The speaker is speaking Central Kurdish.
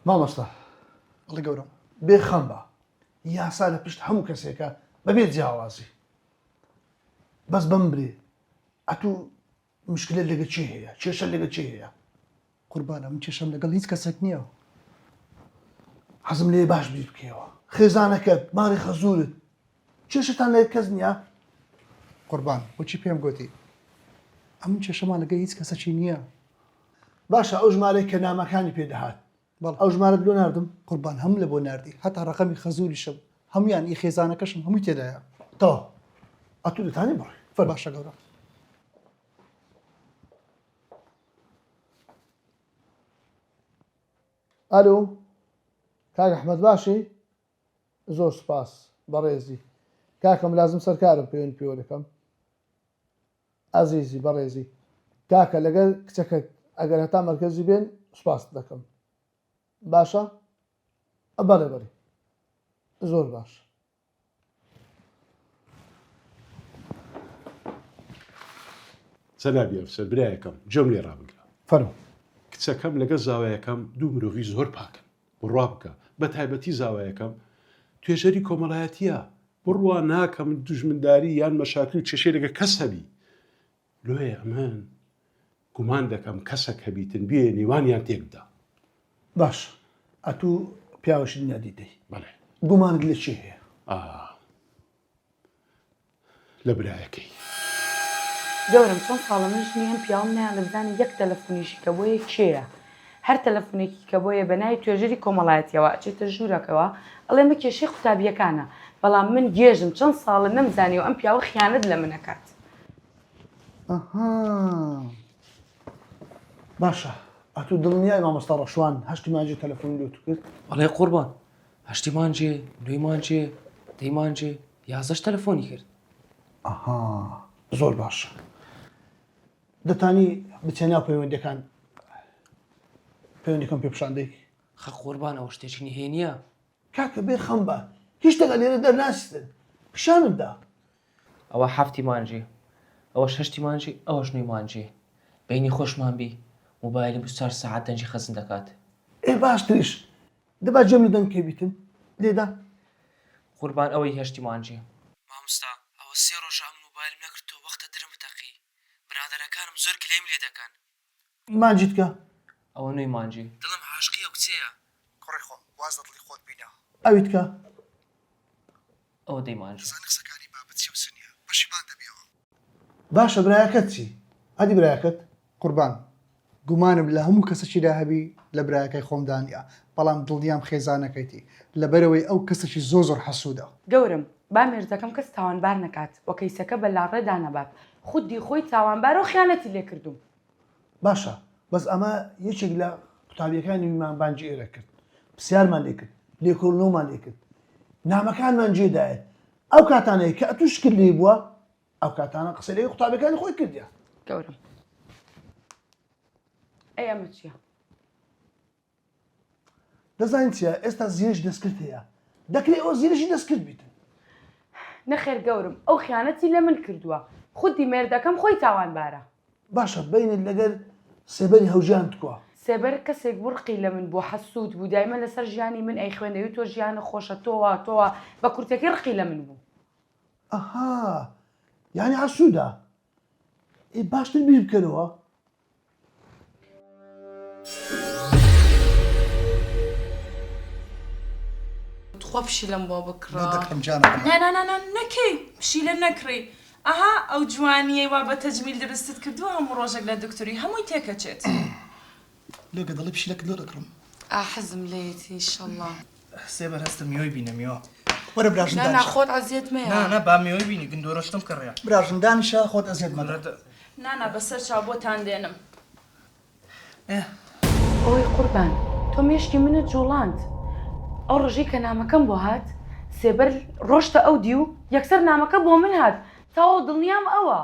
مامۆستا ئەڵێ گەورم بێخەم بە یاسا لە پشت هەموو کەسێکە بەبێت جیاوازی بەس بەم برێ ئەتوو مشکلت لەگە چی هەیە کێشە لەگە چی هەیە قوربانە من کێشەم لەگەڵ هیچ کەسێک نییە حەزم لێ باش بیر بکەوە خێزانەکەت ماری خەزورت کێشتان لە کەس نییە قوربان بۆچی پێم گوتی ئەم کێشەمان لەگەڵ هیچ کەسێکی نییە باشە ئەو ژمارەی کە نامەکانی پێدەهات بەڵ ئەو ژمارەت بۆ ناردم قوربان هەم لە بۆ نردی هەتا ڕقەمی خەزوریشم هەمویان ئی خێزانەکەشم هەمووی تێدایە تەوا ئەتوو دەتانی بڕێ فەر باشە گەورە ئەلو کاک ئەحمەد باشی زۆر سوپاس بەڕێزی کاکەم لازم سەرکارم پێوێن پێوە دەکەم ئازیزی بەڕێزی کاکە لەگەڵ کچەکەت ئەگەر هەتا مەرکەزی بێن سوپاس دەکەم باشە بەڵێ بەڵێ زۆر باش سەنابی ئەفسەر برایەکەم جۆم لێ ڕابگرە فەرمو کچەکەم لەگەڵ زاوایەکەم دوو مرۆڤی زۆر پاکن بڕوا بکە بە تایبەتی زاوایەکەم توێژەری کۆمەڵایەتیە بڕوا ناکەم دوژمنداری یان مەشاکل چێشەی لەگە کەس هەبی لۆیە ئەمن گومان دەکەم کەسێک هەبیتن بێ نێوانیان تێکدا باش ئەتوو پیاوەشت نادیتەی بەڵێ گومانت لە چی هەیە لە برایەکەی گەورم چۆن ساڵە منش نیە پیاوم نیان لە بزانانی یەک تەلەفۆنیشی کە بۆیە کێیە هەر تەلەفۆنێکی کە بۆیە بەناوی توێژەری کۆمەڵایەتیەوە ئەچێتە ژوورەکەەوە ئەڵێ مە کێشەی قوتابیەکانە بەڵام من گێژم چەند ساڵە نەمزانی و ئەم پیاوە خیانەت لە منەکات ئەها باشە ئەتوو دڵنیای مامۆستا ڕەشوان هەشتی مانجێ تەلەفۆنی لێ تو کرد بەڵێ قوربان هەشتیمانجێ دویمانجێ دەیمانجێ یازدەش تەلەفۆنی کرد ئەها زۆر باشە دەتانی بچێنیا پەیوەندیەکان پەیوەندیەکەم پێ پیشاندەی خە قوربان ئەوە شتێکی هەیە نییە کاکە بێ خەم بە هیچ شتێکە لێرە دەرناسیتن پیشانتدا ئەوە هەفتی مانجێ ئەوەش هەشتی مانجێ ئەوەش نوێی مانجێ بینی خۆشمان بی موبایلی 24 ساعت دەنجی خەزن دەکات ئێ باشتریش دەبا جێم لە دەنگ کێبیتن لێدا قوربان ئەوەی هەشتی مانجێ مامۆستا ئەوە سێ ڕۆژە ئەم موبایلم نەکردەوە وەختە درم بتەقی برادەرەکانم زۆر گلەیم لێ دەکەن مانجیتکە ئەوە نوێی مانجێ دڵم عاشقی ئەو کچەیە کوڕی خۆم واز دڵی خۆت بینە ئەویتکە ئەوە دەی مانجێ قسەکانی بابەت چی و سنیە پەشیمان دەبیەوە باشە برایەکەت چی ئەدی برایەکەت قوربان گومانم لە هەموو کەسێکیدا هەبی لە برایەکەی خۆمدانیا بەڵام دڵنیام خێزانەکەیتی لەبەرەوەی ئەو کەسێکی زۆر حەسوودە گەورم با مێردەکەم کەس تاوانبار نکات وە کەیسەکە بە لاڕێدا نەبات خودی خۆی تاوانبار و خیانەتی لێ کردوم باشە بەس ئەمە یەکێک لە قوتابیەکانی ویمانبانجی ئێرە کرد پرسیارمان لێ کرد لێکۆڵنەوەمان لێ کرد نامەکانمان جێدایە ئەو کاتانەیە کە ئەتوو شکل لێ بووە ئەو کاتانە قسە لێ قوتابیەکانی خۆی کردیە گەورم ئەی ئەمە چییە دەزانین چیە ئێستا زیێش دەستکرد هەیە دەکرێت ئەو زیێژی دەستکرد بیتن نەخێر گەورم ئەو خیانەتی لە من کردووە خودی مێردەکەم خۆی تاوانبارە باشە بینت لەگەر سێبەری هەوژیان بکووە سێبەر کەسێک بڕقی لە من بۆ حەسوود بوو دایمە لەسەر ژیانی من ئەی خوێندەوی تۆ ژیانە خۆشە تۆوە بە کورتەکەی ڕقی لە من بوو ئەها یعنی حەسوودا ئێ باشتر بیر بکەنەوە خوا پشیلەم بۆ بکڕە دەکەم جانەکەم نەکەی پشیلە نەکڕی ئەها ئەو جوانیەی وا بە تەجمیل درستت کردووە هەموو ڕۆژێک لە دکتۆری هەمووی تێکەچێت لێگە دڵی پشیلەکە لۆ دەکڕم حەزم لێیەتی ئینشەڵڵا سێبەر هەستە میۆی بینە میوە وەرە نا براژندان خۆت ئەزیێت مەیە نا با میۆی بینی گندۆرەشتم کڕیا براژندانیشە خۆت ئەزیێت مەدە نانا بەسەر چاو بۆتان دێنم ئەوی قوربان تۆ مێشکی منت جوڵاند ئەو ڕژەی کە نامەکەم بۆ هات سێبەر ڕۆشتە ئەو دی و یەکسەر نامەکە بۆ من هات تاوە دڵنیام ئەوە